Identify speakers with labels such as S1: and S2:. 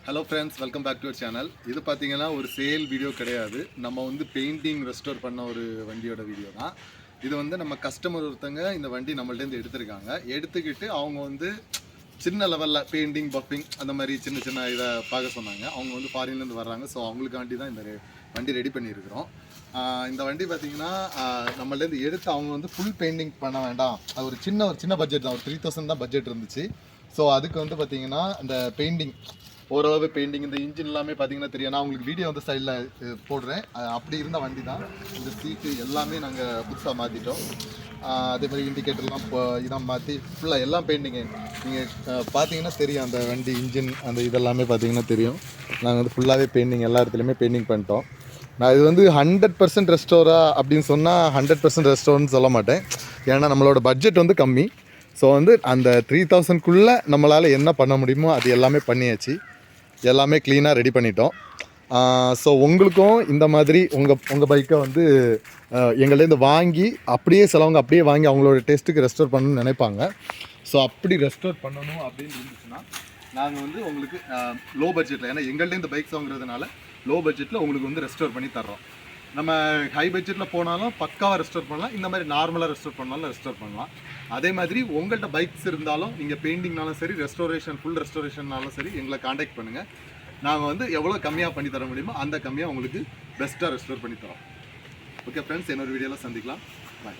S1: Hello friends, welcome back to our channel. இது பார்த்தீங்கன்னா ஒரு சேல் வீடியோ கிடையாது. நம்ம வந்து பெயிண்டிங் ரெஸ்டோர் பண்ண ஒரு வண்டியோட வீடியோ தான். இது வந்து நம்ம கஸ்டமர் ஒருத்தங்க இந்த வண்டி நம்மள்டேருந்து எடுத்திருக்காங்க. எடுத்துக்கிட்டு அவங்க வந்து சின்ன லெவலில் பெயிண்டிங், பஃபிங் அந்த மாதிரி சின்ன சின்ன இதை பார்க்க சொன்னாங்க. அவங்க வந்து ஃபாரின்லேருந்து வர்றாங்க. ஸோ அவங்களுக்காண்டி தான் இந்த வண்டி ரெடி பண்ணியிருக்கிறோம். இந்த வண்டி பார்த்தீங்கன்னா நம்மள்டேருந்து எடுத்து அவங்க வந்து ஃபுல் பெயிண்டிங் பண்ண வேண்டாம். அது ஒரு சின்ன பட்ஜெட் தான். ஒரு 3000 தான் பட்ஜெட் இருந்துச்சு. ஸோ அதுக்கு வந்து பார்த்தீங்கன்னா இந்த பெயிண்டிங் ஓரளவு பெயிண்டிங், இந்த இன்ஜின் எல்லாமே பார்த்தீங்கன்னா தெரியும். நான் உங்களுக்கு வீடியோ வந்து சைடில் போடுறேன். அப்படி இருந்த வண்டி தான். இந்த சீட்டு எல்லாமே நாங்கள் புதுசாக மாற்றிட்டோம். அதே மாதிரி இண்டிகேட்டர்லாம் இப்போ இதான் மாற்றி ஃபுல்லாக எல்லாம் பெயிண்டிங்கு நீங்கள் பார்த்தீங்கன்னா தெரியும். அந்த வண்டி இன்ஜின் அந்த இதெல்லாமே பார்த்தீங்கன்னா தெரியும். நாங்கள் வந்து ஃபுல்லாகவே பெயிண்டிங் எல்லா இடத்துலையுமே பெயிண்டிங் பண்ணிட்டோம். நான் இது வந்து 100% ரெஸ்டோரா அப்படின்னு சொன்னால் 100% ரெஸ்டோர்னு சொல்ல மாட்டேன். ஏன்னா நம்மளோட பட்ஜெட் வந்து கம்மி. ஸோ வந்து அந்த 3000க்குள்ளே நம்மளால் என்ன பண்ண முடியுமோ அது எல்லாமே பண்ணியாச்சு. எல்லாமே க்ளீனாக ரெடி பண்ணிட்டோம். ஸோ உங்களுக்கும் இந்த மாதிரி உங்கள் பைக்கை வந்து எங்கள்டேருந்து வாங்கி அப்படியே சிலவங்க அப்படியே வாங்கி அவங்களோட டெஸ்ட்டுக்கு ரெஸ்டோர் பண்ணணும்னு நினைப்பாங்க. ஸோ அப்படி ரெஸ்டோர் பண்ணணும் அப்படின்னு இருந்துச்சுன்னா நாங்கள் வந்து உங்களுக்கு லோ பட்ஜெட்டில், ஏன்னா எங்கள்டேருந்து பைக்ஸ் வாங்குறதுனால லோ பட்ஜெட்டில் உங்களுக்கு வந்து ரெஸ்டோர் பண்ணி தர்றோம். நம்ம ஹை பட்ஜெட்டில் போனாலும் பக்காவாக ரெஸ்டோர் பண்ணலாம். இந்த மாதிரி நார்மலாக ரெஸ்டோர் பண்ணாலும் ரெஸ்டோர் பண்ணலாம். அதே மாதிரி உங்கள்கிட்ட பைக்ஸ் இருந்தாலும் நீங்கள் பெயிண்டிங்னாலும் சரி, ரெஸ்டோரேஷன் ஃபுல் ரெஸ்டோரேஷன்னாலும் சரி எங்களை காண்டாக்ட் பண்ணுங்கள். நாங்கள் வந்து எவ்வளோ கம்மியாக பண்ணி தர முடியுமோ அந்த கம்மியாக உங்களுக்கு பெஸ்ட்டாக ரெஸ்டோர் பண்ணி தரோம். ஓகே ஃப்ரெண்ட்ஸ், இன்னொரு வீடியோவில் சந்திக்கலாம். பாய்.